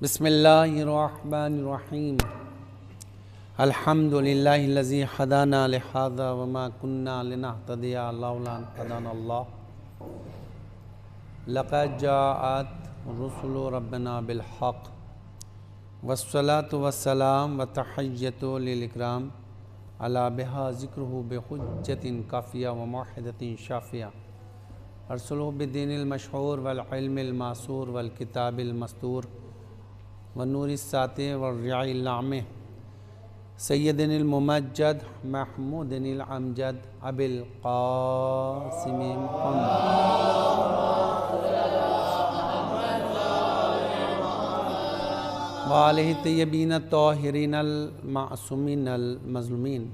بسم اللہ الرحمن الرحیم الحمد للہ الذی ہدانا لہذا وما كنا لنہتدی لولا ان ہدانا اللہ لقد جاءت رسل ربنا بالحق والصلاة والسلام وتحیۃ للاکرام علی بہا ذکرہ بحجۃ کافیہ وموعظۃ شافیہ ارسلہ بالدین المشہور والعلم الماثور والکتاب المستور والنور الساطع والرعاء اللامع سیدنا الممجد محمود الامجد ابی القاسم محمد وآلہ الطیبین الطاہرین المعصومین المظلومین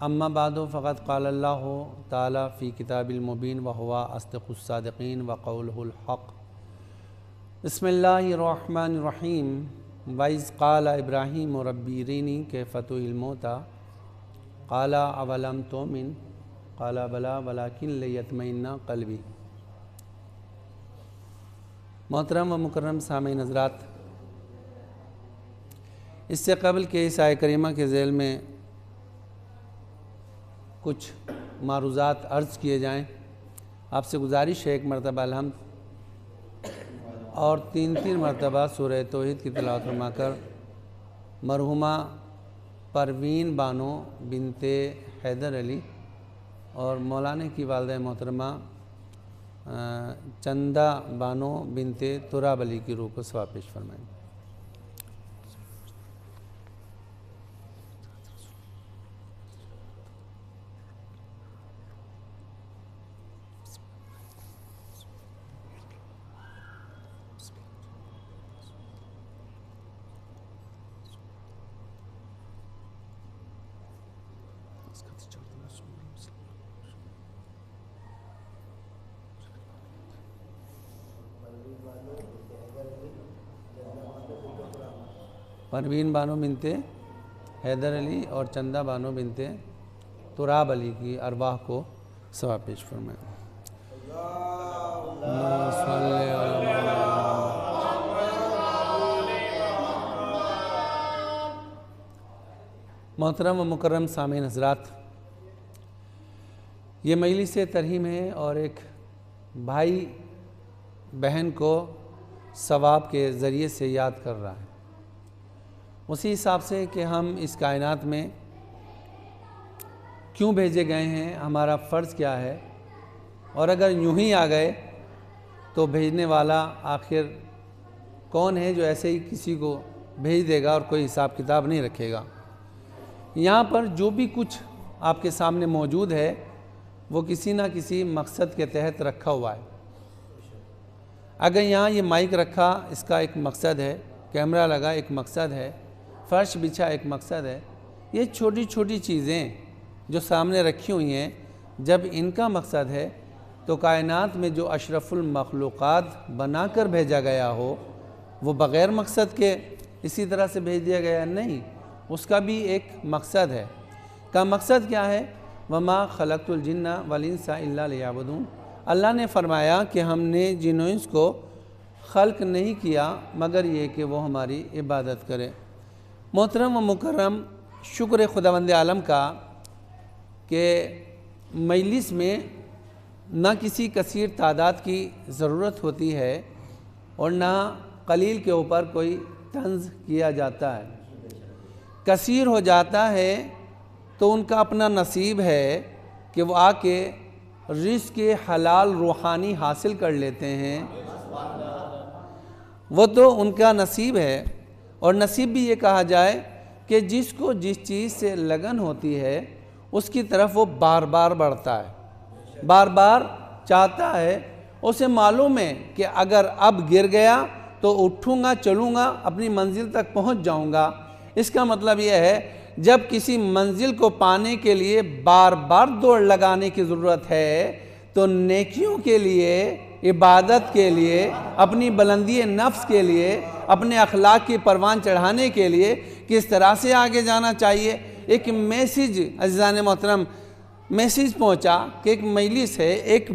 اما بعد فقد قال اللہ تعالی فی کتاب المبین وہو اصدق الصادقین وقولہ الحق بسم اللہ الرحمن الرحیم وَإِذْ قَالَ إِبْرَاهِيمُ رَبِّ أَرِنِي كَيْفَ تُحْيِي الْمَوْتَىٰ قَالَ أَوَلَمْ تُؤْمِنْ قَالَ بَلَىٰ وَلَٰكِنْ لِيَطْمَئِنَّ قَلْبِي۔ محترم و مکرم سامعین حضرات، اس سے قبل کہ اس آیہ کریمہ کے ذیل میں کچھ معروضات عرض کیے جائیں، آپ سے گزارش ہے ایک مرتبہ الحمد اور تین مرتبہ سورہ توحید کی تلاوت فرما کر مرحومہ پروین بانو بنت حیدر علی اور مولانا کی والدہ محترمہ چندہ بانو بنت تراب علی کی روح کو ثواب پیش فرمائیں۔ پروین بانو بنت حیدر علی اور چندہ بانو بنت تراب علی کی ارواح کو ثواب پیش فرمائیں۔ محترم و مکرم سامعین حضرات، یہ مجلس ترحیم ہے اور ایک بھائی بہن کو ثواب کے ذریعے سے یاد کر رہا ہے، اسی حساب سے کہ ہم اس کائنات میں کیوں بھیجے گئے ہیں، ہمارا فرض کیا ہے، اور اگر یوں ہی آ گئے تو بھیجنے والا آخر کون ہے جو ایسے ہی کسی کو بھیج دے گا اور کوئی حساب کتاب نہیں رکھے گا۔ یہاں پر جو بھی کچھ آپ کے سامنے موجود ہے وہ کسی نہ کسی مقصد کے تحت رکھا ہوا ہے۔ اگر یہاں یہ مائک رکھا اس کا ایک مقصد ہے، کیمرہ لگا ایک مقصد ہے، فرش بچھا ایک مقصد ہے، یہ چھوٹی چھوٹی چیزیں جو سامنے رکھی ہوئی ہیں جب ان کا مقصد ہے تو کائنات میں جو اشرف المخلوقات بنا کر بھیجا گیا ہو وہ بغیر مقصد کے اسی طرح سے بھیج دیا گیا نہیں، اس کا بھی ایک مقصد ہے۔ کا مقصد کیا ہے؟ وَمَا خَلَقْتُ الْجِنَّ وَالْإِنسَ إِلَّا لِيَعْبُدُونَ۔ اللہ نے فرمایا کہ ہم نے جن و انس کو خلق نہیں کیا مگر یہ کہ وہ ہماری عبادت کرے۔ محترم و مکرم، شکر خداوند عالم کا کہ مجلس میں نہ کسی کثیر تعداد کی ضرورت ہوتی ہے اور نہ قلیل کے اوپر کوئی طنز کیا جاتا ہے۔ کثیر ہو جاتا ہے تو ان کا اپنا نصیب ہے کہ وہ آ کے رزق حلال روحانی حاصل کر لیتے ہیں، وہ تو ان کا نصیب ہے۔ اور نصیب بھی یہ کہا جائے کہ جس کو جس چیز سے لگن ہوتی ہے اس کی طرف وہ بار بار بڑھتا ہے، بار بار چاہتا ہے، اسے معلوم ہے کہ اگر اب گر گیا تو اٹھوں گا، چلوں گا، اپنی منزل تک پہنچ جاؤں گا۔ اس کا مطلب یہ ہے جب کسی منزل کو پانے کے لیے بار بار دوڑ لگانے کی ضرورت ہے تو نیکیوں کے لیے، عبادت کے لیے، اپنی بلندی نفس کے لیے، اپنے اخلاق کی پروان چڑھانے کے لیے کس طرح سے آگے جانا چاہیے۔ ایک میسیج عزیزان محترم میسیج پہنچا کہ ایک مجلس ہے، ایک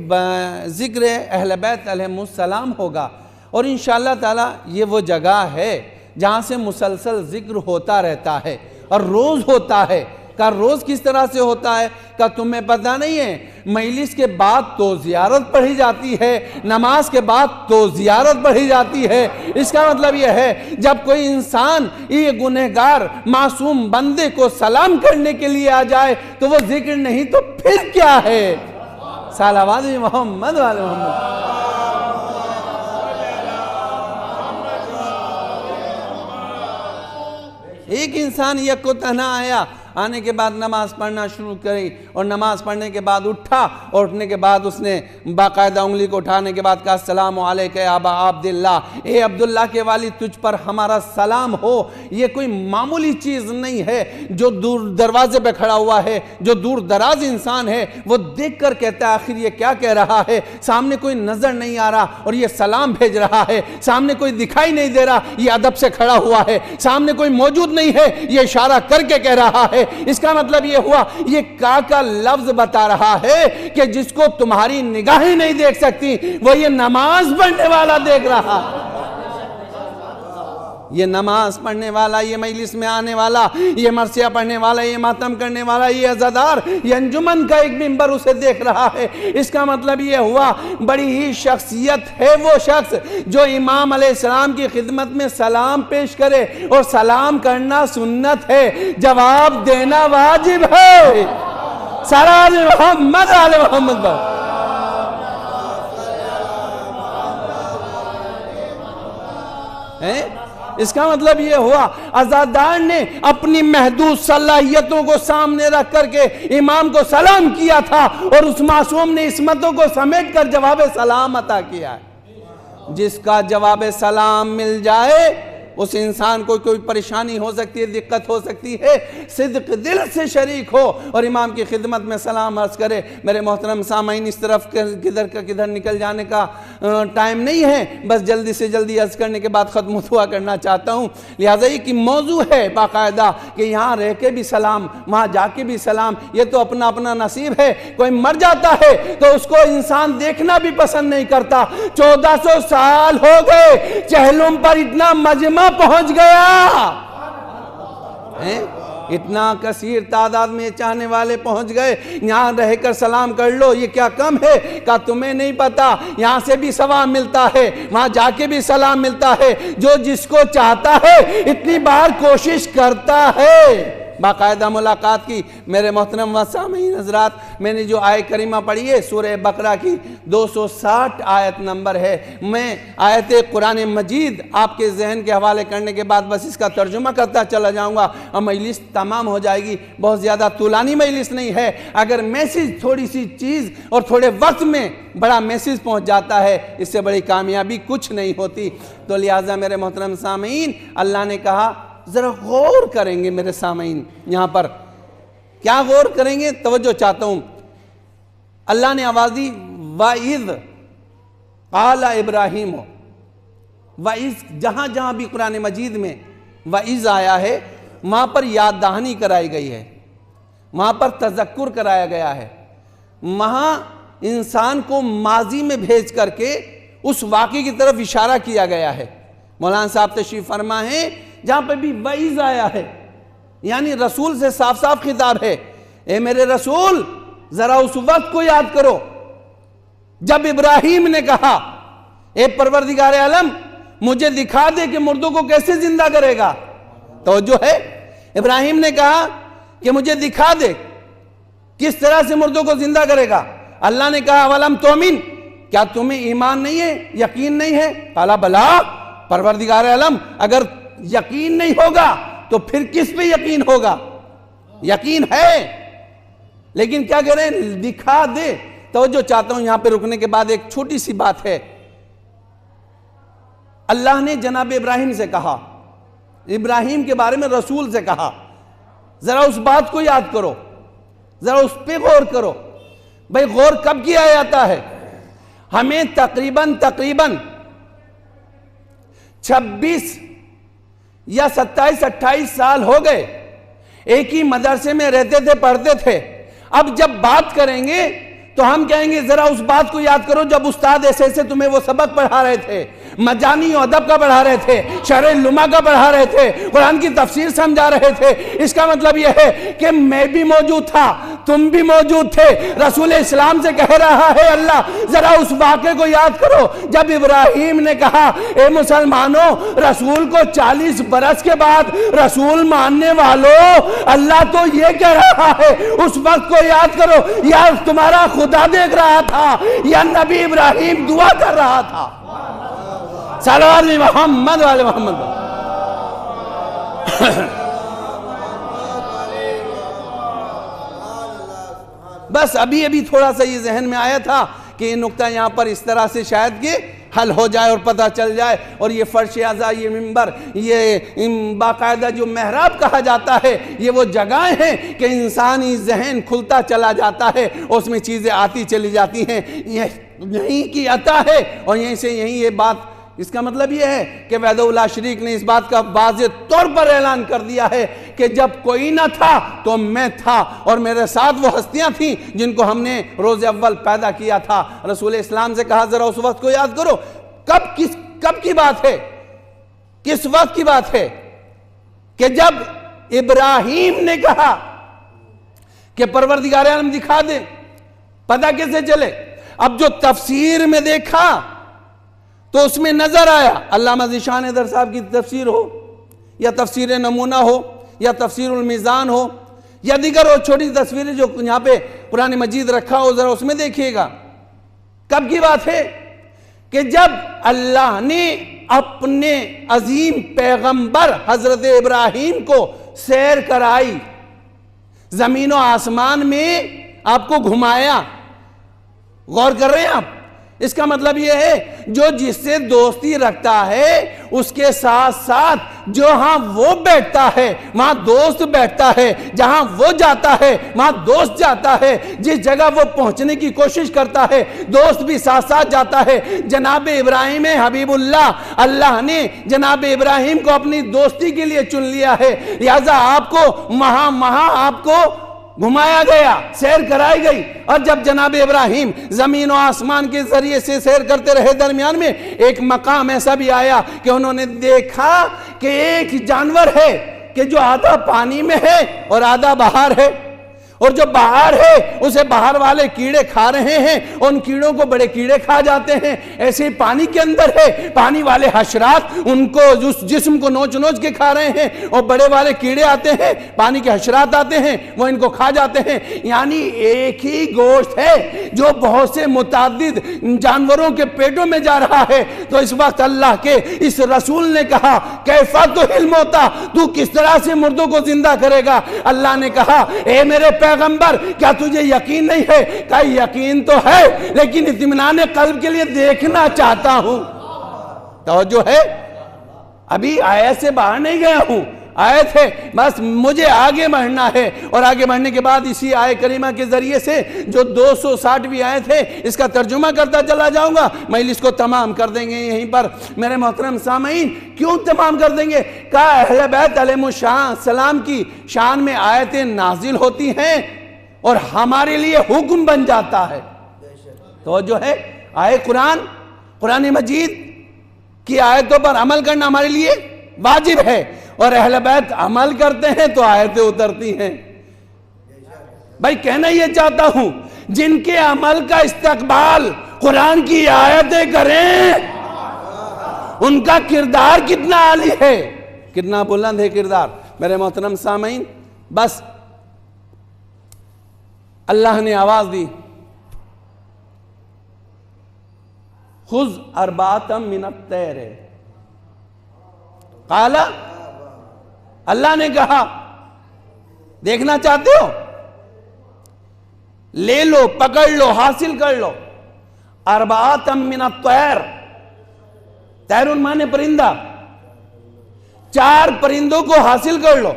ذکر اہل بیت علیہ السلام ہوگا، اور انشاءاللہ تعالی یہ وہ جگہ ہے جہاں سے مسلسل ذکر ہوتا رہتا ہے اور روز ہوتا ہے۔ کہ روز کس طرح سے ہوتا ہے؟ کہ تمہیں پتہ نہیں ہے، مجلس کے بعد تو زیارت پڑھی جاتی ہے، نماز کے بعد تو زیارت پڑھی جاتی ہے۔ اس کا مطلب یہ ہے جب کوئی انسان یہ گنہگار معصوم بندے کو سلام کرنے کے لیے آ جائے تو وہ ذکر نہیں تو پھر کیا ہے؟ صلوات محمد و آل محمد۔ ایک انسان یک کو تنہا آیا، آنے کے بعد نماز پڑھنا شروع کری، اور نماز پڑھنے کے بعد اٹھا، اور اٹھنے کے بعد اس نے باقاعدہ انگلی کو اٹھانے کے بعد کہا السلام علیکہ یا ابا عبداللہ، اے عبداللہ کے والد تجھ پر ہمارا سلام ہو۔ یہ کوئی معمولی چیز نہیں ہے۔ جو دور دروازے پہ کھڑا ہوا ہے، جو دور دراز انسان ہے، وہ دیکھ کر کہتا ہے آخر یہ کیا کہہ رہا ہے؟ سامنے کوئی نظر نہیں آ رہا اور یہ سلام بھیج رہا ہے، سامنے کوئی دکھائی نہیں دے رہا، یہ ادب سے کھڑا ہوا ہے، سامنے کوئی موجود نہیں ہے، یہ اشارہ کر کے کہہ رہا ہے۔ اس کا مطلب یہ ہوا یہ کا لفظ بتا رہا ہے کہ جس کو تمہاری نگاہیں نہیں دیکھ سکتی وہ یہ نماز پڑھنے والا دیکھ رہا ہے۔ یہ نماز پڑھنے والا، یہ مجلس میں آنے والا، یہ مرثیہ پڑھنے والا، یہ ماتم کرنے والا، یہ عزادار، یہ انجمن کا ایک ممبر اسے دیکھ رہا ہے۔ اس کا مطلب یہ ہوا بڑی ہی شخصیت ہے وہ شخص جو امام علیہ السلام کی خدمت میں سلام پیش کرے، اور سلام کرنا سنت ہے، جواب دینا واجب ہے۔ صلوات محمد آل محمد۔ اس کا مطلب یہ ہوا عزادار نے اپنی محدود صلاحیتوں کو سامنے رکھ کر کے امام کو سلام کیا تھا، اور اس معصوم نے عصمتوں کو سمیٹ کر جواب سلام عطا کیا ہے۔ جس کا جواب سلام مل جائے اس انسان کو کوئی پریشانی ہو سکتی ہے، دقت ہو سکتی ہے، صدق دل سے شریک ہو اور امام کی خدمت میں سلام عرض کرے۔ میرے محترم سامعین، اس طرف کدھر کا کدھر نکل جانے کا ٹائم نہیں ہے، بس جلدی سے جلدی عرض کرنے کے بعد ختم دعا کرنا چاہتا ہوں۔ لہٰذا یہ کی موضوع ہے باقاعدہ کہ یہاں رہ کے بھی سلام، وہاں جا کے بھی سلام، یہ تو اپنا اپنا نصیب ہے۔ کوئی مر جاتا ہے تو اس کو انسان دیکھنا بھی پسند نہیں کرتا۔ 1400 سال ہو گئے، چہلم پر اتنا مجمع پہنچ گیا، اتنا کثیر تعداد میں چاہنے والے پہنچ گئے، یہاں رہ کر سلام کر لو، یہ کیا کم ہے؟ کہ تمہیں نہیں پتا یہاں سے بھی ثواب ملتا ہے، وہاں جا کے بھی سلام ملتا ہے۔ جو جس کو چاہتا ہے اتنی بار کوشش کرتا ہے باقاعدہ ملاقات کی۔ میرے محترم و سامعین حضرات، میں نے جو آیت کریمہ پڑھی ہے سورہ بقرہ کی 260 آیت نمبر ہے۔ میں آیت قرآن مجید آپ کے ذہن کے حوالے کرنے کے بعد بس اس کا ترجمہ کرتا چلا جاؤں گا اور مجلس تمام ہو جائے گی۔ بہت زیادہ طولانی مجلس نہیں ہے، اگر میسیج تھوڑی سی چیز اور تھوڑے وقت میں بڑا میسیج پہنچ جاتا ہے، اس سے بڑی کامیابی کچھ نہیں ہوتی۔ تو لہٰذا میرے محترم سامعین، اللہ نے کہا ذرا غور کریں گے میرے سامعین، یہاں پر کیا غور کریں گے؟ توجہ چاہتا ہوں۔ اللہ نے آواز دی وَإِذْ قَالَ إِبْرَاهِيمُ، وَإِذْ، جہاں جہاں بھی قرآن مجید میں وَإِذْ آیا ہے وہاں پر یاد دہانی کرائی گئی ہے، وہاں پر تذکر کرایا گیا ہے، وہاں انسان کو ماضی میں بھیج کر کے اس واقعے کی طرف اشارہ کیا گیا ہے۔ مولانا صاحب تشریف فرما ہے جہاں پہ بھی وعیز آیا ہے، یعنی رسول سے صاف صاف خطاب ہے، اے میرے رسول ذرا اس وقت کو یاد کرو جب ابراہیم نے کہا اے پروردگار عالم مجھے دکھا دے کہ مردوں کو کیسے زندہ کرے گا۔ توجہ ہے، ابراہیم نے کہا کہ مجھے دکھا دے کس طرح سے مردوں کو زندہ کرے گا۔ اللہ نے کہا وَلَمْ تُؤْمِنْ، کیا تمہیں ایمان نہیں ہے، یقین نہیں ہے؟ قَالَ بَلَا، پروردگار عالم اگر یقین نہیں ہوگا تو پھر کس پہ یقین ہوگا؟ یقین ہے لیکن کیا کہہ رہے ہیں؟ دکھا دے۔ توجہ چاہتا ہوں یہاں پہ رکنے کے بعد ایک چھوٹی سی بات ہے۔ اللہ نے جناب ابراہیم سے کہا، ابراہیم کے بارے میں رسول سے کہا ذرا اس بات کو یاد کرو، ذرا اس پہ غور کرو۔ بھئی غور کب کیا جاتا ہے؟ ہمیں تقریباً 26 یا 27-28 سال ہو گئے، ایک ہی مدرسے میں رہتے تھے، پڑھتے تھے۔ اب جب بات کریں گے تو ہم کہیں گے ذرا اس بات کو یاد کرو جب استاد ایسے ایسے تمہیں وہ سبق پڑھا رہے تھے، مجانی و ادب کا پڑھا رہے تھے، شرح لما کا پڑھا رہے تھے، قرآن کی تفسیر سمجھا رہے تھے۔ اس کا مطلب یہ ہے کہ میں بھی موجود تھا، تم بھی موجود تھے۔ رسول اسلام سے کہہ رہا ہے اللہ ذرا اس واقعے کو یاد کرو جب ابراہیم نے کہا اے مسلمانوں، رسول کو 40 برس کے بعد رسول ماننے والوں، اللہ تو یہ کہہ رہا ہے اس وقت کو یاد کرو، یا تمہارا خدا دیکھ رہا تھا یا نبی ابراہیم دعا کر رہا تھا۔ صلوات محمد والے محمد۔ بس ابھی تھوڑا سا یہ ذہن میں آیا تھا کہ یہ نقطہ یہاں پر اس طرح سے شاید کہ حل ہو جائے اور پتہ چل جائے، اور یہ فرش اعضاء، یہ منبر، یہ باقاعدہ جو محراب کہا جاتا ہے، یہ وہ جگہیں ہیں کہ انسانی ذہن کھلتا چلا جاتا ہے، اس میں چیزیں آتی چلی جاتی ہیں، یہیں کی عطا ہے، اور یہیں سے یہیں یہ بات۔ اس کا مطلب یہ ہے کہ وحدہ لا شریک نے اس بات کا واضح طور پر اعلان کر دیا ہے کہ جب کوئی نہ تھا تو میں تھا، اور میرے ساتھ وہ ہستیاں تھیں جن کو ہم نے روز اول پیدا کیا تھا۔ رسول اسلام سے کہا ذرا اس وقت کو یاد کرو، کب کی بات ہے، کس وقت کی بات ہے؟ کہ جب ابراہیم نے کہا کہ پروردگار عالم دکھا دے، پتہ کیسے چلے؟ اب جو تفسیر میں دیکھا تو اس میں نظر آیا، علامہ ذیشان حیدر صاحب کی تفسیر ہو یا تفسیر نمونہ ہو یا تفسیر المیزان ہو یا دیگر وہ چھوٹی تصویریں جو یہاں پہ قرآن مجید رکھا ہو، ذرا اس میں دیکھیے گا۔ کب کی بات ہے؟ کہ جب اللہ نے اپنے عظیم پیغمبر حضرت ابراہیم کو سیر کرائی، زمین و آسمان میں آپ کو گھمایا۔ غور کر رہے ہیں آپ؟ اس کا مطلب یہ ہے جو جس سے دوستی رکھتا ہے اس کے ساتھ ساتھ جو ہاں وہ بیٹھتا ہے وہاں دوست بیٹھتا ہے، جہاں وہ جاتا ہے وہاں دوست جاتا ہے، جس جگہ وہ پہنچنے کی کوشش کرتا ہے دوست بھی ساتھ ساتھ جاتا ہے۔ جناب ابراہیم حبیب اللہ نے جناب ابراہیم کو اپنی دوستی کے لیے چن لیا ہے، لہذا آپ کو وہاں آپ کو گھمایا گیا، سیر کرائی گئی، اور جب جناب ابراہیم زمین و آسمان کے ذریعے سے سیر کرتے رہے، درمیان میں ایک مقام ایسا بھی آیا کہ انہوں نے دیکھا کہ ایک جانور ہے کہ جو آدھا پانی میں ہے اور آدھا باہر ہے، اور جو باہر ہے اسے باہر والے کیڑے کھا رہے ہیں، ان کیڑوں کو بڑے کیڑے کھا جاتے ہیں۔ ایسے پانی کے اندر ہے، پانی والے حشرات ان کو اس جسم کو نوچ نوچ کے کھا رہے ہیں، اور بڑے والے کیڑے آتے ہیں، پانی کے حشرات آتے ہیں، وہ ان کو کھا جاتے ہیں۔ یعنی ایک ہی گوشت ہے جو بہت سے متعدد جانوروں کے پیٹوں میں جا رہا ہے۔ تو اس وقت اللہ کے اس رسول نے کہا کیفا تحیی الموتی، تو کس طرح سے مردوں کو زندہ کرے گا؟ اللہ نے کہا اے میرے پیغمبر کیا تجھے یقین نہیں ہے؟ کہا یقین تو ہے لیکن اطمینان قلب کے لیے دیکھنا چاہتا ہوں۔ توجہ ہے؟ ابھی آیت سے باہر نہیں گیا ہوں، آیت ہے، بس مجھے آگے بڑھنا ہے، اور آگے بڑھنے کے بعد اسی آیت کریمہ کے ذریعے سے جو 260ویں آیت ہے اس کا ترجمہ کرتا چلا جاؤں گا۔ مجلس کو تمام کر دیں گے یہیں پر میرے محترم سامعین۔ کیوں تمام کر دیں گے؟ کہا اہل بیت علیہ السلام کی شان میں آیتیں نازل ہوتی ہیں اور ہمارے لیے حکم بن جاتا ہے۔ تو جو ہے قرآن مجید کی آیتوں پر عمل کرنا ہمارے لیے واجب ہے، اور اہل بیت عمل کرتے ہیں تو آیتیں اترتی ہیں۔ بھائی کہنا یہ چاہتا ہوں جن کے عمل کا استقبال قرآن کی آیتیں کریں ان کا کردار کتنا عالی ہے، کتنا بلند ہے کردار۔ میرے محترم سامعین، بس اللہ نے آواز دی خذ اربعۃ من الطیر، قال اللہ نے کہا دیکھنا چاہتے ہو لے لو، پکڑ لو، حاصل کر لو۔ اربعۃ من الطیر، طیر مانے پرندہ، 4 پرندوں کو حاصل کر لو۔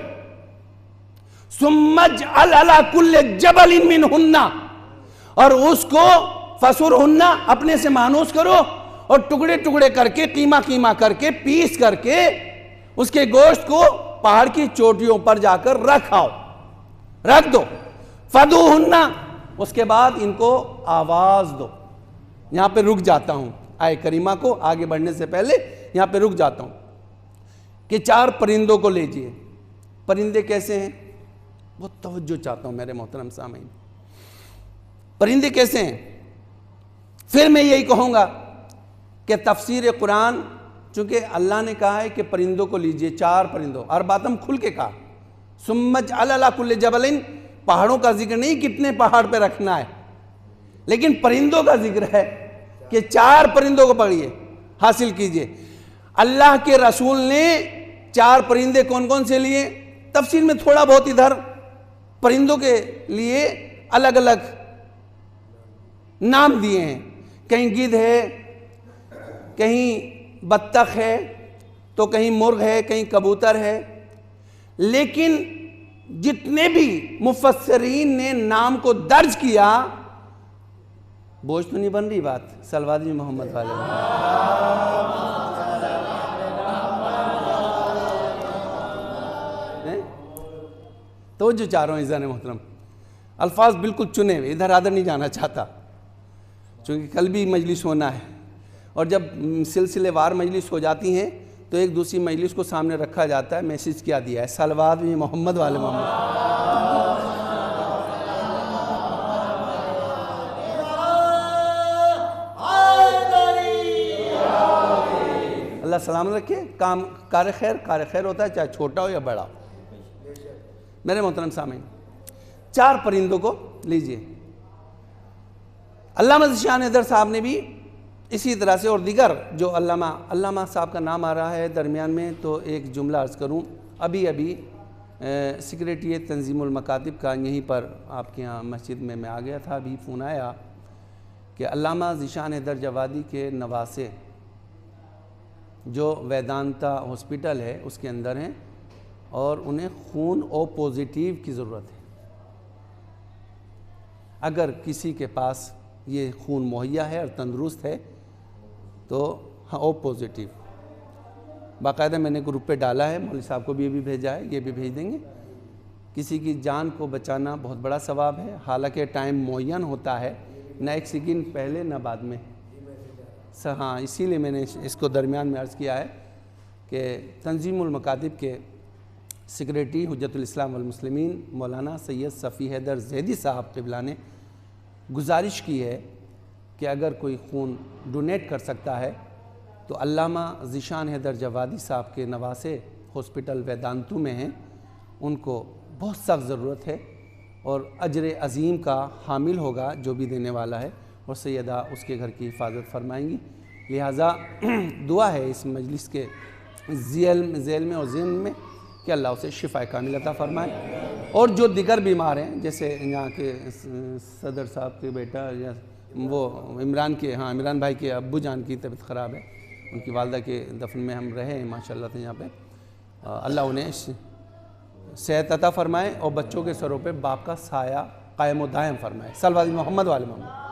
ثم اجعل علی کل جبل منہن، اور اس کو فسرہن اپنے سے مانوس کرو، اور ٹکڑے ٹکڑے کر کے قیمہ کر کے پیس کر کے اس کے گوشت کو پہاڑ کی چوٹیوں پر جا کر رکھ دو۔ فدوہن، اس کے بعد ان کو آواز دو. یہاں پہ رک جاتا ہوں آیت کریمہ کو آگے بڑھنے سے پہلے یہاں پہ رک جاتا ہوں کہ 4 پرندوں کو لیجئے. پرندے کیسے ہیں؟ بہت توجہ چاہتا ہوں میرے محترم سامعین. پرندے کیسے ہیں؟ پھر میں یہی کہوں گا کہ تفسیر قرآن، چونکہ اللہ نے کہا ہے کہ پرندوں کو لیجئے، 4 پرندوں، اور باتم کھل کے کہا ثم اجعل علی کل جبل، پہاڑوں کا ذکر نہیں کتنے پہاڑ پہ رکھنا ہے، لیکن پرندوں کا ذکر ہے کہ 4 پرندوں کو پکڑیے، حاصل کیجئے. اللہ کے رسول نے 4 پرندے کون کون سے لیے؟ تفسیر میں تھوڑا بہت ادھر پرندوں کے لیے الگ الگ نام دیے ہیں. کہیں گدھ ہے، کہیں بطخ ہے، تو کہیں مرغ ہے، کہیں کبوتر ہے. لیکن جتنے بھی مفسرین نے نام کو درج کیا، بوجھ تو نہیں بن رہی بات، صلوات محمد والے توجہ چاہ رہا ہوں عزیزان محترم. الفاظ بالکل چنے ہوئے، ادھر ادھر نہیں جانا چاہتا، چونکہ کل بھی مجلس ہونا ہے، اور جب سلسلے وار مجلس ہو جاتی ہیں تو ایک دوسری مجلس کو سامنے رکھا جاتا ہے. میسیج کیا دیا ہے؟ صلوات محمد والے محمد. اللہ سلام رکھے. کام کار خیر ہوتا ہے، چاہے چھوٹا ہو یا بڑا ہو. میرے محترم سامعین، 4 پرندوں کو لیجئے. علامہ ذیشان حیدر صاحب نے بھی اسی طرح سے، اور دیگر جو علامہ صاحب کا نام آ رہا ہے درمیان میں، تو ایک جملہ عرض کروں. ابھی سیکریٹریٹ تنظیم المکاتب کا یہیں پر آپ کے یہاں مسجد میں آ گیا تھا، ابھی فون آیا کہ علامہ ذیشان حیدر جوادی کے نواسے جو ویدانتا ہاسپٹل ہے اس کے اندر ہیں، اور انہیں خون او پوزیٹیو کی ضرورت ہے. اگر کسی کے پاس یہ خون مہیا ہے اور تندرست ہے تو ہاں او پوزیٹیو. باقاعدہ میں نے گروپ پہ ڈالا ہے، مولوی صاحب کو بھی بھیجا ہے، یہ بھی بھیج دیں گے. کسی کی جان کو بچانا بہت بڑا ثواب ہے، حالانکہ ٹائم معین ہوتا ہے، نہ ایک سیکنڈ پہلے نہ بعد میں. ہاں، اسی لیے میں نے اس کو درمیان میں عرض کیا ہے کہ تنظیم المکاتب کے سیکریٹری حجت الاسلام والمسلمین مولانا سید صفی حیدر زیدی صاحب قبلہ نے گزارش کی ہے کہ اگر کوئی خون ڈونیٹ کر سکتا ہے تو علامہ ذیشان حیدر جوادی صاحب کے نواسے ہاسپٹل ویدانتو میں ہیں، ان کو بہت سخت ضرورت ہے، اور اجر عظیم کا حامل ہوگا جو بھی دینے والا ہے، اور سیدہ اس کے گھر کی حفاظت فرمائیں گی. لہٰذا دعا ہے اس مجلس کے ذیل میں اور ذہن میں کہ اللہ اسے شفا کامل عطا فرمائے. اور جو دیگر بیمار ہیں، جیسے یہاں کے صدر صاحب کے بیٹا، یا وہ عمران بھائی کے ابو جان کی طبیعت خراب ہے، ان کی والدہ کے دفن میں ہم رہے ہیں ماشاءاللہ سے یہاں پہ. اللہ انہیں صحت عطا فرمائے، اور بچوں کے سروں پہ باپ کا سایہ قائم و دائم فرمائے. صلوات محمد والے محمد.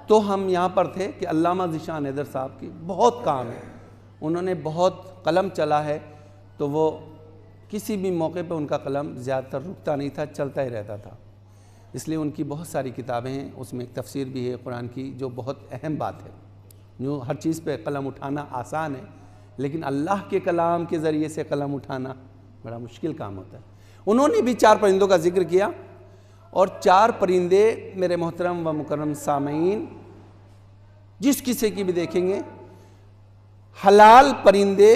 تو ہم یہاں پر تھے کہ علامہ ذیشان حیدر صاحب کی بہت کام ہے، انہوں نے بہت قلم چلا ہے، تو وہ کسی بھی موقع پہ ان کا قلم زیادہ تر رکتا نہیں تھا، چلتا ہی رہتا تھا. اس لیے ان کی بہت ساری کتابیں ہیں، اس میں ایک تفسیر بھی ہے قرآن کی جو بہت اہم بات ہے. جو ہر چیز پہ قلم اٹھانا آسان ہے، لیکن اللہ کے کلام کے ذریعے سے قلم اٹھانا بڑا مشکل کام ہوتا ہے. انہوں نے بھی 4 پرندوں کا ذکر کیا، اور 4 پرندے میرے محترم و مکرم سامعین جس کسی کی بھی دیکھیں گے، حلال پرندے،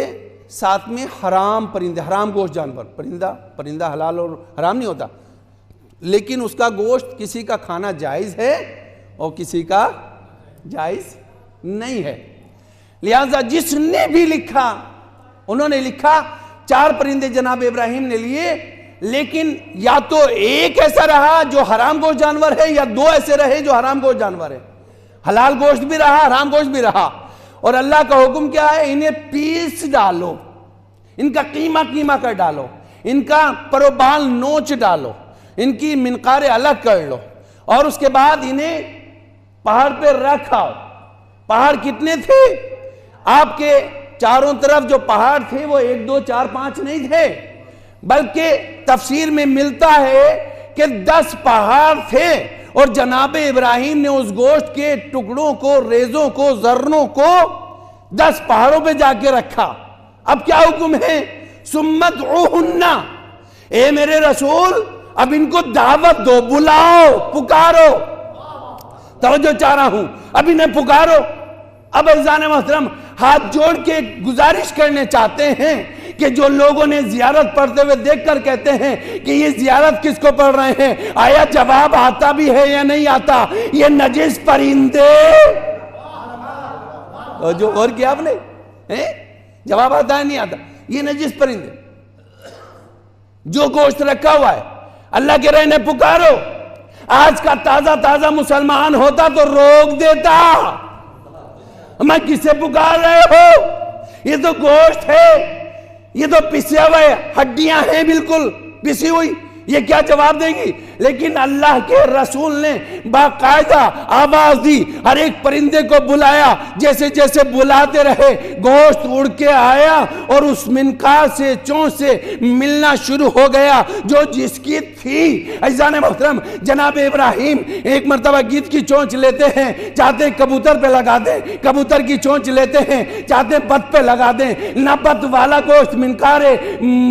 ساتھ میں حرام پرندے، حرام گوشت جانور. پرندہ حلال اور حرام نہیں ہوتا، لیکن اس کا گوشت کسی کا کھانا جائز ہے اور کسی کا جائز نہیں ہے. لہذا جس نے بھی لکھا، انہوں نے لکھا 4 پرندے جناب ابراہیم نے لیے، لیکن یا تو ایک ایسا رہا جو حرام گوشت جانور ہے، یا 2 ایسے رہے جو حرام گوشت جانور ہے. حلال گوشت بھی رہا، حرام گوشت بھی رہا. اور اللہ کا حکم کیا ہے؟ انہیں پیس ڈالو، ان کا قیمہ کر ڈالو، ان کا پروبال نوچ ڈالو، ان کی منقاریں الگ کر لو، اور اس کے بعد انہیں پہاڑ پہ رکھاؤ. پہاڑ کتنے تھے؟ آپ کے چاروں طرف جو پہاڑ تھے وہ 1 2 4 5 نہیں تھے، بلکہ تفسیر میں ملتا ہے کہ 10 پہاڑ تھے اور جناب ابراہیم نے اس گوشت کے ٹکڑوں کو، ریزوں کو، ذرنوں کو 10 پہاڑوں پہ جا کے رکھا۔ اب کیا حکم ہے؟ سمت اوہنہ، اے میرے رسول اب ان کو دعوت دو، بلاؤ، پکارو، توجہ چاہ رہا ہوں، اب انہیں پکارو۔ اب عزیزان محترم ہاتھ جوڑ کے گزارش کرنے چاہتے ہیں کہ جو لوگوں نے زیارت پڑھتے ہوئے دیکھ کر کہتے ہیں کہ یہ زیارت کس کو پڑھ رہے ہیں، آیا جواب آتا بھی ہے یا نہیں آتا؟ یہ نجس پرندے، جو غور کیا آپ نے، جواب آتا ہے نہیں آتا؟ یہ نجس پرندے جو گوشت رکھا ہوا ہے، اللہ کے رہنے پکارو۔ آج کا تازہ تازہ مسلمان ہوتا تو روک دیتا، میں کسے پکار رہے ہو؟ یہ تو گوشت ہے، یہ تو پسے ہوئے ہڈیاں ہیں، بالکل پسی ہوئی، یہ کیا جواب دے گی؟ لیکن اللہ کے رسول نے باقاعدہ آواز دی، ہر ایک پرندے کو بلایا، جیسے جیسے بلاتے رہے گوشت اڑ کے آیا اور اس منقار سے، چونچ سے ملنا شروع ہو گیا جو جس کی تھی۔ عزیزان محترم جناب ابراہیم ایک مرتبہ گیدڑ کی چونچ لیتے ہیں، چاہتے ہیں کبوتر پہ لگا دیں، کبوتر کی چونچ لیتے ہیں، چاہتے ہیں بت پہ لگا دیں، نہ بت والا گوشت منقار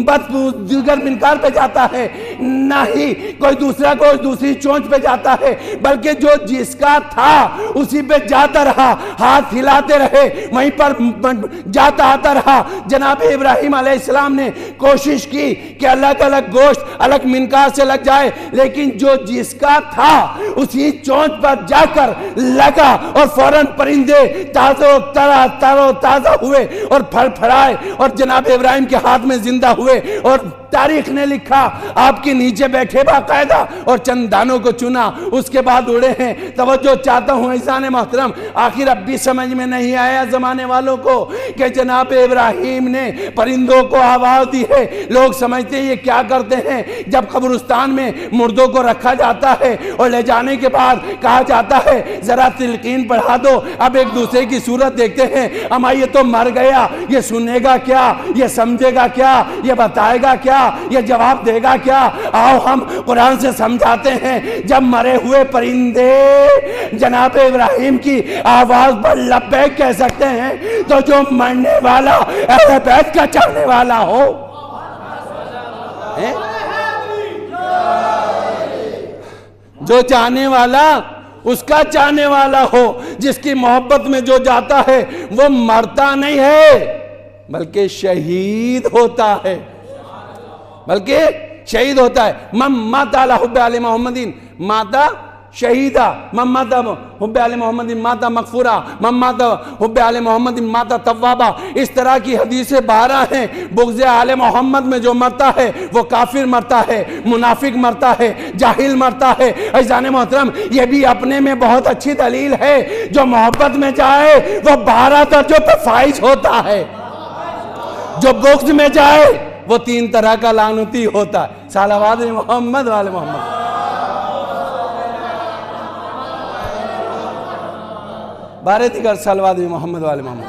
بت دیگر منقار پہ جاتا ہے، نہ ہی کوئی دوسرا گوشت دوسری چونچ پہ جاتا ہے، بلکہ جو جس کا تھا اسی پہ جاتا رہا، ہاتھ ہلاتے رہے، وہیں پر جاتا آتا رہا۔ جناب ابراہیم علیہ السلام نے کوشش کی کہ الگ الگ گوشت الگ منقار سے لگ جائے، لیکن جو جس کا تھا اسی چونچ پر جا کر لگا اور فوراً پرندے تازہ ہوئے اور پھڑ پھڑائے اور جناب ابراہیم کے ہاتھ میں زندہ ہوئے، اور تاریخ نے لکھا آپ کے نیچے بیٹھے باقاعدہ اور چند دانوں کو چنا، اس کے بعد اڑے ہیں۔ توجہ چاہتا ہوں عزیزان محترم، آخر اب بھی سمجھ میں نہیں آیا زمانے والوں کو کہ جناب ابراہیم نے پرندوں کو آواز دی ہے۔ لوگ سمجھتے ہیں یہ کیا کرتے ہیں؟ جب قبرستان میں مردوں کو رکھا جاتا ہے اور لے جانے کے بعد کہا جاتا ہے ذرا تلقین پڑھا دو، اب ایک دوسرے کی صورت دیکھتے ہیں، اما یہ تو مر گیا، یہ سنے گا کیا، یہ سمجھے گا کیا، یہ بتائے گا کیا، یہ جواب دے گا کیا؟ آؤ ہم قرآن سے سمجھاتے ہیں، جب مرے ہوئے پرندے جناب ابراہیم کی آواز پر لبیک کہہ سکتے ہیں تو جو مرنے والا اہل بیت کا چاہنے والا ہو، جو چاہنے والا اس کا چاہنے والا ہو، جس کی محبت میں جو جاتا ہے وہ مرتا نہیں ہے بلکہ شہید ہوتا ہے، بلکہ شہید ہوتا ہے۔ من مات علی حب آل محمد مات شہیدہ، من مات حب آل محمد مات مغفورہ، من مات حب آل محمد مات توابہ۔ اس طرح کی حدیثیں 12 ہیں۔ بغض آل محمد میں جو مرتا ہے وہ کافر مرتا ہے، منافق مرتا ہے، جاہل مرتا ہے۔ عزیزان محترم یہ بھی اپنے میں بہت اچھی دلیل ہے، جو محبت میں جائے وہ 12 درجوں پہ فائز ہوتا ہے، جو بغض میں جائے وہ 3 طرح کا لعنتی ہوتا ہے۔ صلوات محمد والے محمد۔ بارے دیگر صلوات محمد والے محمد۔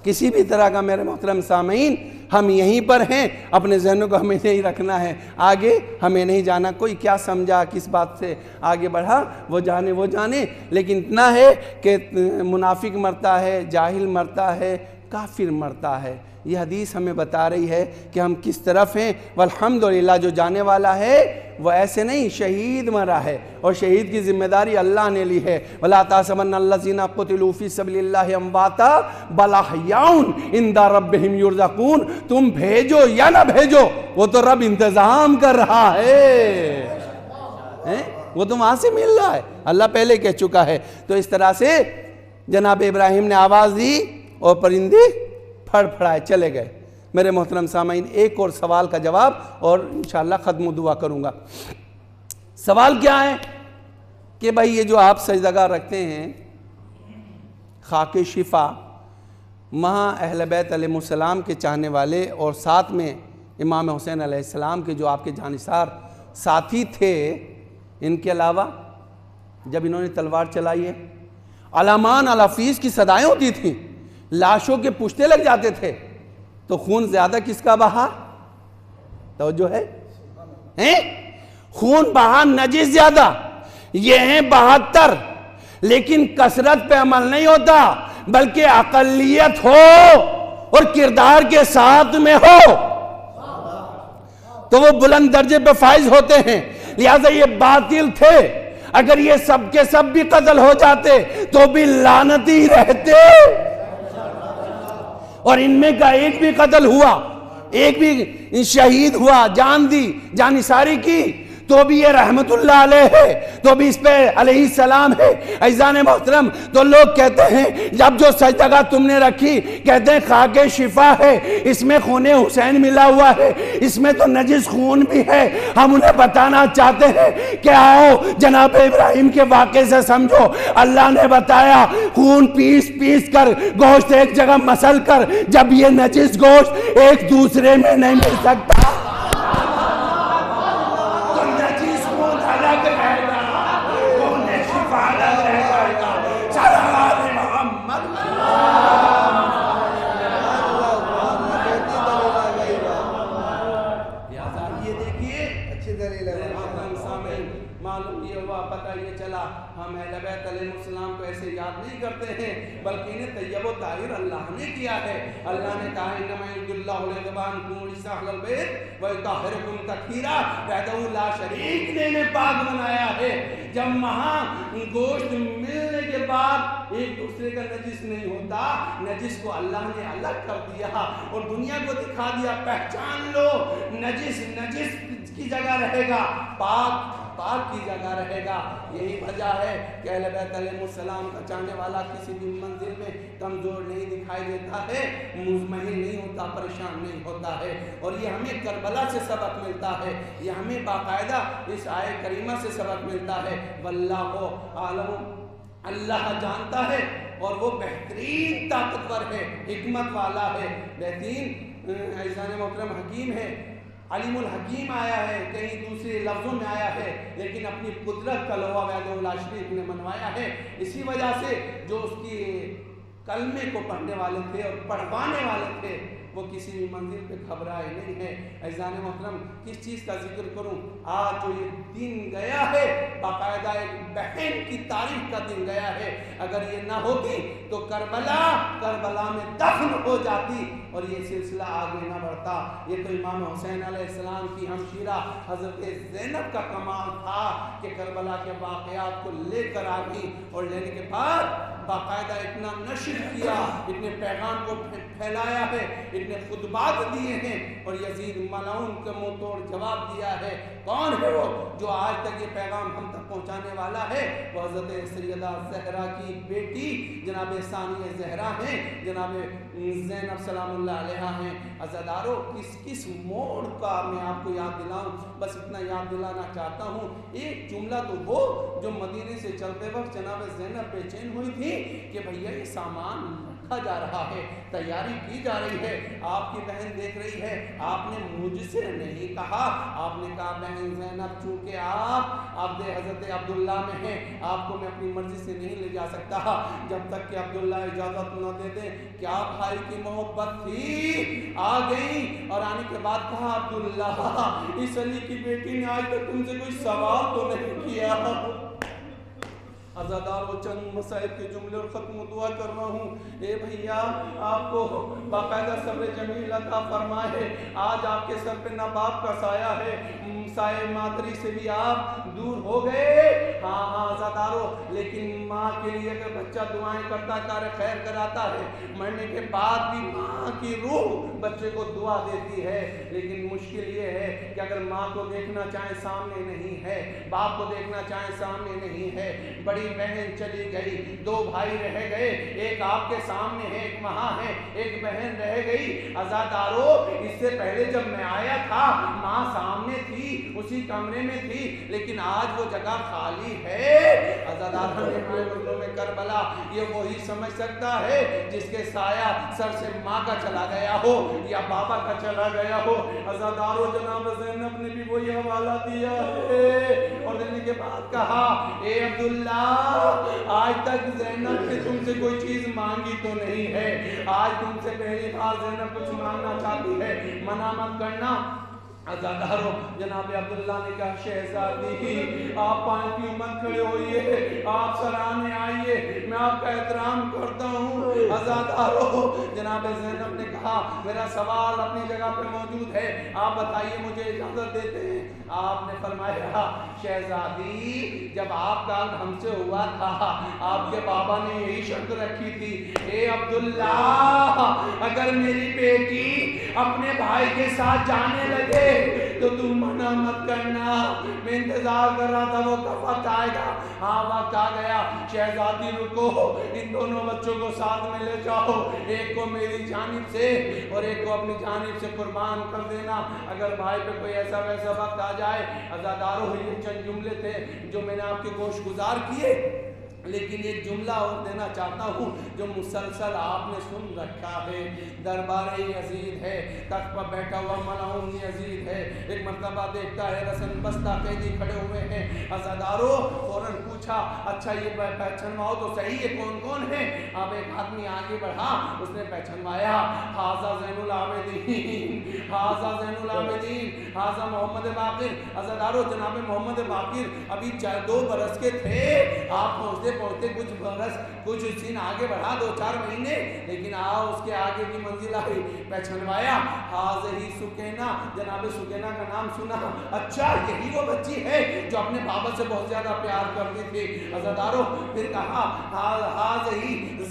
کسی بھی طرح کا میرے محترم سامعین ہم یہیں پر ہیں، اپنے ذہنوں کو ہمیں نہیں رکھنا ہے، آگے ہمیں نہیں جانا۔ کوئی کیا سمجھا، کس بات سے آگے بڑھا، وہ جانے، لیکن اتنا ہے کہ منافق مرتا ہے، جاہل مرتا ہے، کافر مرتا ہے۔ یہ حدیث ہمیں بتا رہی ہے کہ ہم کس طرف ہیں، والحمدللہ جو جانے والا ہے وہ ایسے نہیں، شہید مرا ہے، اور شہید کی ذمہ داری اللہ نے لی ہے۔ وَلَا تَحْسَبَنَّ الَّذِينَ قُتِلُوا فِي سَبِيلِ اللَّهِ أَمْوَاتًا بَلْ أَحْيَاءٌ عِندَ رَبِّهِمْ يُرْزَقُونَ۔ تم بھیجو یا نہ بھیجو وہ تو رب انتظام کر رہا ہے، وہ تو وہاں سے مل رہا ہے، اللہ پہلے کہہ چکا ہے۔ تو اس طرح سے جناب ابراہیم نے آواز دی اور پرندے پھڑ پھڑائے چلے گئے۔ میرے محترم سامعین ایک اور سوال کا جواب اور انشاءاللہ ختم دعا کروں گا۔ سوال کیا ہے کہ بھائی یہ جو آپ سجدگاہ رکھتے ہیں خاک شفا، وہاں اہل بیت علیہ السلام کے چاہنے والے اور ساتھ میں امام حسین علیہ السلام کے جو آپ کے جانثار ساتھی تھے، ان کے علاوہ جب انہوں نے تلوار چلائی ہے، علامان علی فیس کی صدائیں ہوتی تھیں، لاشوں کے پشتے لگ جاتے تھے تو خون زیادہ کس کا بہا؟ توجہ ہے؟ خون بہا نجس زیادہ، یہ ہیں 72، لیکن کثرت پہ عمل نہیں ہوتا بلکہ اقلیت ہو اور کردار کے ساتھ میں ہو تو وہ بلند درجے پہ فائز ہوتے ہیں۔ لہذا یہ باطل تھے، اگر یہ سب کے سب بھی قتل ہو جاتے تو بھی لعنتی رہتے، اور ان میں کا ایک بھی قتل ہوا، ایک بھی شہید ہوا، جان دی، جان نثاری کی، تو بھی یہ رحمت اللہ علیہ ہے، تو بھی اس پہ علیہ السلام ہے۔ عزیزان محترم، تو لوگ کہتے ہیں جب جو سجدہ تم نے رکھی، کہتے ہیں خاک شفا ہے، اس میں خون حسین ملا ہوا ہے، اس میں تو نجس خون بھی ہے۔ ہم انہیں بتانا چاہتے ہیں کہ آؤ جناب ابراہیم کے واقعے سے سمجھو۔ اللہ نے بتایا خون پیس پیس کر، گوشت ایک جگہ مسل کر، جب یہ نجس گوشت ایک دوسرے میں نہیں مل سکتا ہم اہل بیت علیہ السلام کو ایسے یاد نہیں کرتے ہیں بلکہ انہیں طیب و طاہر اللہ نے کیا ہے۔ اللہ نے کہا انما یرید اللہ لیذهبعنکم الرجس اہل البیت ویطہرکم تطہیرا، وحدہ لا شریک نے انہیں پاک بنایا ہے۔ جب وہاں گوشت ملنے کے بعد ایک دوسرے کا نجس نہیں ہوتا، نجس کو اللہ نے الگ کر دیا اور دنیا کو دکھا دیا پہچان لو، نجس نجس کی جگہ رہے گا، پاک پاک کی جگہ رہے گا۔ یہی وجہ ہے کہ اہل بیت علیہ السلام کا چاہنے والا کسی بھی منزل میں کمزور نہیں دکھائی دیتا ہے، مطمئن نہیں ہوتا، پریشان نہیں ہوتا ہے۔ اور یہ ہمیں کربلا سے سبق ملتا ہے، یہ ہمیں باقاعدہ اس آیت کریمہ سے سبق ملتا ہے۔ واللہ عالم، اللہ جانتا ہے اور وہ بہترین طاقتور ہے، حکمت والا ہے، بہترین عزیزان محترم حکیم ہے۔ علیم الحکیم آیا ہے، کہیں دوسرے لفظوں میں آیا ہے، لیکن اپنی قدرت کا لوحہ وحدہ لا شریک نے منوایا ہے۔ اسی وجہ سے جو اس کی کلمے کو پڑھنے والے تھے اور پڑھوانے والے تھے وہ کسی بھی منزل پہ گھبرائے نہیں ہے۔ عزیزان محترم، کس چیز کا ذکر کروں؟ آج جو یہ دن گیا ہے، باقاعدہ ایک بہن کی تاریخ کا دن گیا ہے۔ اگر یہ نہ ہوتی تو کربلا میں دفن ہو جاتی اور یہ سلسلہ آگے نہ بڑھتا۔ یہ تو امام حسین علیہ السلام کی ہمشیرہ حضرت زینب کا کمال تھا کہ کربلا کے واقعات کو لے کر آ گئی، اور لینے کے بعد باقاعدہ اتنا نشر کیا، اتنے پیغام کو پھیلایا ہے، اتنے خطبات دیے ہیں، اور یزید ملعون کا منہ توڑ جواب دیا ہے۔ کون ہے وہ جو آج تک یہ پیغام ہم تک پہنچانے والا ہے؟ وہ حضرت سیدہ زہرا کی بیٹی جناب ثانیہ زہرا ہیں، جناب زینب سلام اللہ علیہا ہیں۔ عزادارو، کس موڑ کا میں آپ کو یاد دلاؤں؟ بس اتنا یاد دلانا چاہتا ہوں، ایک جملہ تو وہ جو مدینے سے چلتے وقت جناب زینب بے چین ہوئی تھی کہ بھیا یہ سامان رکھا جا رہا ہے، تیاری کی جا رہی ہے، آپ کی بہن دیکھ رہی ہے۔ آپ نے مجھ سے نہیں کہا، آپ نے کہا بہن زینب چونکہ آپ عبد حضرت عبداللہ میں ہیں، آپ کو میں اپنی مرضی سے نہیں لے جا سکتا جب تک کہ عبداللہ اجازت نہ دے دیں۔ کیا بھائی کی محبت تھی، آ گئی اور آنے کے بعد کہا عبداللہ اس علی کی بیٹی نے آج تک تم سے کوئی سوال تو نہیں کیا۔ عزادار وہ چند مسائل کے جملے اور ختم دعا کر رہا ہوں۔ اے بھیا، آپ کو باقاعدہ صبر جمیل عطا فرمائے۔ آج آپ کے سر پہ نہ باپ کا سایہ ہے، سایہ مادری سے بھی آپ دور ہو گئے۔ ہاں عزادارو، لیکن ماں کے لیے اگر بچہ دعائیں کرتا، کار خیر کراتا ہے، مرنے کے بعد بھی ماں کی روح بچے کو دعا دیتی ہے۔ لیکن مشکل یہ ہے کہ اگر ماں کو دیکھنا چاہیں سامنے نہیں ہے، باپ کو دیکھنا چاہیں سامنے نہیں ہے، بڑی بہن چلی گئی، دو بھائی رہ گئے، ایک آپ کے سامنے ہے، ایک وہاں ہے، ایک بہن رہ گئی۔ عزادارو، اس سے پہلے جب میں آیا تھا ماں سامنے تھی، اسی کمرے میں تھی، لیکن آج وہ جگہ خالی ہے۔ عزادارہ میں کربلا یہ وہی سمجھ سکتا ہے جس کے سایہ سر سے ماں کا چلا گیا ہو یا بابا کا چلا گیا ہو۔ عزاداروں جناب زینب نے بھی وہی حوالہ دیا ہے اور دینے کے بعد کہا اے عبداللہ آج تک زینب نے تم سے کوئی چیز مانگی تو نہیں ہے، آج تم سے پہلی بار زینب کچھ مانگنا چاہتی ہے، منع مت کرنا۔ عزاداروں جناب عبداللہ نے کہا شہزادی آپ پائیں کیوں مت کھڑے ہوئیے، آپ سرانے آئیے، میں آپ کا احترام کرتا ہوں۔ عزاداروں جناب زینب نے کہا میرا سوال اپنی جگہ پہ موجود ہے، آپ بتائیے مجھے اجازت دیتے ہیں؟ آپ نے فرمایا شہزادی جب آپ کا ہم سے ہوا تھا آپ کے بابا نے یہی شرط رکھی تھی، اے عبداللہ اگر میری بیٹی اپنے بھائی کے ساتھ جانے لگے تو تم منع مت کرنا، میں انتظار کر رہا تھا وہ کب وقت آئے گا۔ ہاں وقت آ گیا، شہزادی رکو، ان دونوں بچوں کو ساتھ میں لے جاؤ، ایک کو میری جانب سے اور ایک کو اپنی جانب سے قربان کر دینا اگر بھائی پہ کوئی ایسا ویسا وقت آ جائے۔ عزاداروں یہ چند جملے تھے جو میں نے آپ کے گوش گزار کیے، لیکن ایک جملہ اور دینا چاہتا ہوں جو مسلسل آپ نے سن رکھا ہے۔ دربار یزید ہے، تخت پر بیٹھا ہوا ملعون یزید ہے، ایک مرتبہ دیکھتا ہے رسن بستہ قیدی کھڑے ہوئے ہیں۔ عزاداروں فوراً پوچھا اچھا یہ پہچنواؤ تو صحیح ہے کون کون ہے؟ اب ایک آدمی آگے بڑھا، اس نے پہچنوایا حاضہ زین العابدین، حاضہ زین العابدین، حاضہ محمد باقر۔ عزاداروں جناب محمد باقر ابھی 2 برس کے تھے، آپ پہنچتے پہنچتے کچھ برس کچھ سن آگے بڑھا 2-4 مہینے، لیکن اس کے آگے کی منزل آئی، پہچنوایا حاضہ سکینہ، جناب سکینہ کا نام سنا، اچھا یہی وہ بچی ہے جو اپنے بابا سے بہت زیادہ پیار کرتی تھی۔ عزاداروں پھر کہا حاضہ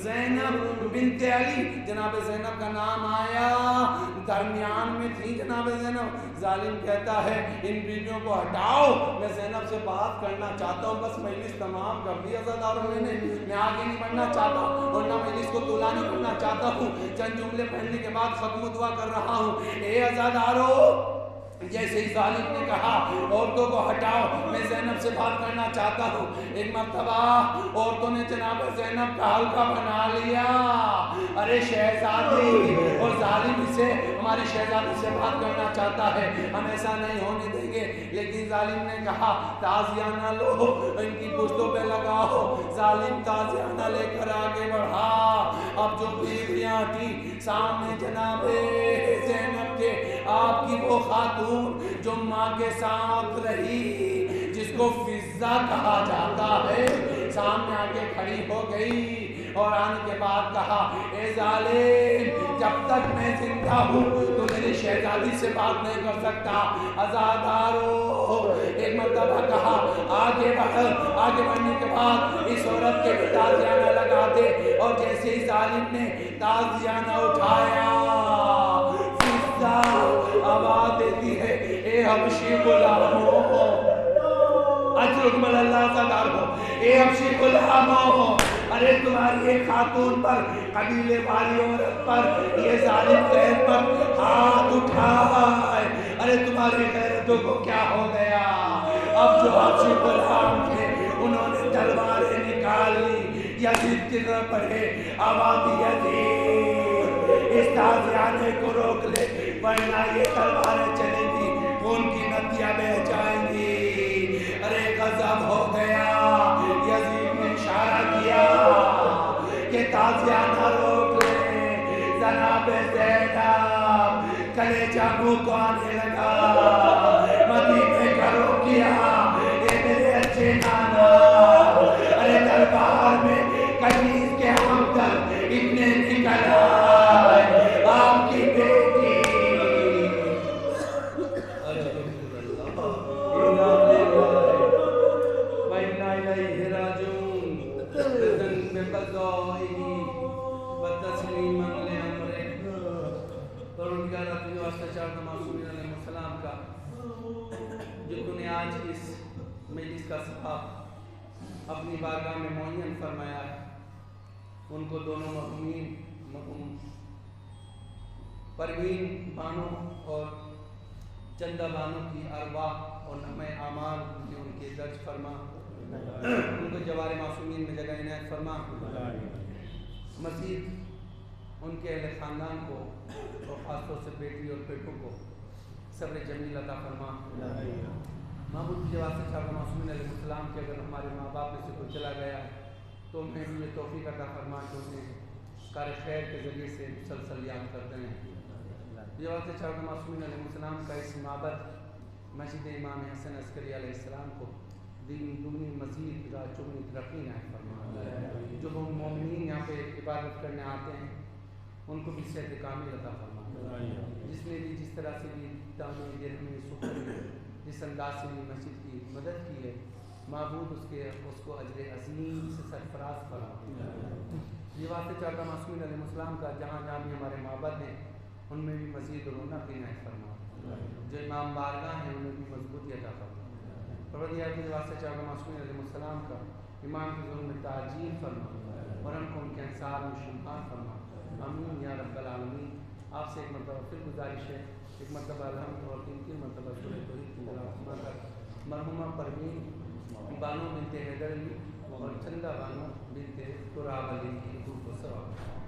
زینب بنت علی، جناب زینب کا نام آیا، درمیان میں تھی جناب زینب۔ ظالم کہتا ہے ان بیویوں کو ہٹاؤ، میں زینب سے بات کرنا چاہتا ہوں، بس مجلس تمام کر دی عزاداروں میں آگے نہیں بڑھنا چاہتا اور نہ مجلس کو طولا نہیں کرنا چاہتا ہوں، چند جملے پڑھنے کے بعد ختم دعا کر رہا ہوں۔ اے عزاداروں جیسے ہی ظالم نے کہا عورتوں کو ہٹاؤ میں زینب سے بات کرنا چاہتا ہوں، ایک مرتبہ عورتوں نے جناب زینب کا حلقہ بنا لیا، ارے شہزادی، اور ظالم اسے ہماری شہزادی سے بات کرنا چاہتا ہے، ہم ایسا نہیں ہونے دیں گے۔ لیکن ظالم نے کہا تازیانہ لو، ان کی پشتوں پہ لگاؤ۔ ظالم تازیانہ لے کر آگے بڑھا، اب جو بیویاں تھیں سامنے جناب زینب کے، آپ کی وہ خاتون جو ماں کے ساتھ رہی، جس کو فضہ کہا جاتا ہے، سامنے آگے کھڑی ہو گئی اور آنے کے بعد کہا اے ظالم جب تک میں زندہ ہوں تو میری شہزادی سے بات نہیں کر سکتا۔ عزاداروں ایک مرتبہ کہا آگے بڑھ، آگے بڑھنے کے بعد اس عورت کے بھی تازیانہ لگا دے، اور جیسے ہی ظالم نے تازیانہ اٹھایا فضہ آواز دیتی ہے اے حبشی غلاموں، اجرکم اللہ تعالیٰ ہو، اے حبشی غلاموں ہو، ارے تمہاری ایک خاتون پر، قبیلے والی عورت پر یہ ظالم غیر پر ہاتھ اٹھائے، ارے تمہاری غیرتوں کو کیا ہو گیا؟ اب جو حبشی غلام تھے انہوں نے تلواریں نکال لی، یزید کی طرف بڑھے، آواز یزید اس تازیانے کو روک لے ورنہ یہ تلواریں چلیں گی، خون کی ندیاں بہہ جائیں گی۔ ارے غضب ہو گیا، یزید نے اشارہ کیا کہ تازیانہ روک لے، جناب زینب کلیجہ منہ کو آنے لگا، مدینے کا رخ کیا، اے میرے اچھے نانا، ارے دربار میں کنیز کے ہمدرد اتنے نکل آئے، آپ کی بیٹی وَإِنَّا إِلَيْهِ رَاجِعُونَ بِقَضَائِهِ وَتَسْلِيمًا لِأَمْرِهِ۔ پروردگار اپنے واسطہ چاہتا معصومین علیہ السلام کا جنہوں نے آج اس مجلس کا ثواب اپنی بارگاہ میں معین فرمایا ہے، ان کو دونوں مرحومین پروین بانو اور چندہ بانوں کی ارواح اور نغمہ اعمال ان کے درج فرما، ان کو جوار معصومین میں جگہ عنایت فرما، مزید ان کے اہل خاندان کو اور خاص طور سے بیٹی اور بیٹوں کو صبر جمیل عطا فرما۔ محبوب کی جواب سے صاحب معصومین علیہ السلام کہ اگر ہمارے ماں باپ میں سے کوئی چلا گیا تو ہمیں بھی یہ توفیق عطا فرما کہ انہیں کار خیر کے ذریعے سے مسلسل یاد کرتے ہیں۔ جواب سے صاحب معصومین علیہ السلام کا اس معبد مسجد امام حسن عسکری علیہ السلام کو دینی دنی مزید چگنی ترقی عنایت فرما۔ جو مومنین یہاں پہ عبادت کرنے آتے ہیں ان کو بھی صحت کامل عطا فرما۔ جس نے بھی جس طرح سے بھی تعمیر دیکھنے سکھ جس انداز سے بھی مسجد کی مدد کی ہے، معبود اس کو اجر عظیم سے سرفراز فرما۔ یہ واسطے چاہتا معصومین علیہ السلام کا جہاں جہاں بھی ہمارے معبد ہیں ان میں بھی مزید رونق عنایت فرما، جو امام بارگاہ ہیں انہیں بھی مضبوطی عطا فرما۔ پروردگار کے واسطے چاہتا معصومین علیہ السلام کا امام کے ظلم میں تعجیل فرما اور ہم کو ان کے انصار میں شمار فرما۔ آمین یا رب العالمین۔ آپ سے ایک مرتبہ پھر گزارش ہے، ایک مرتبہ الحمد اور 3 مرتبہ سورہ توحید کی تلاوت فرما کر مرحومہ پروین بانو بنت حیدر علی اور چندہ بانو بنت تراب علی کی حضور کو ثواب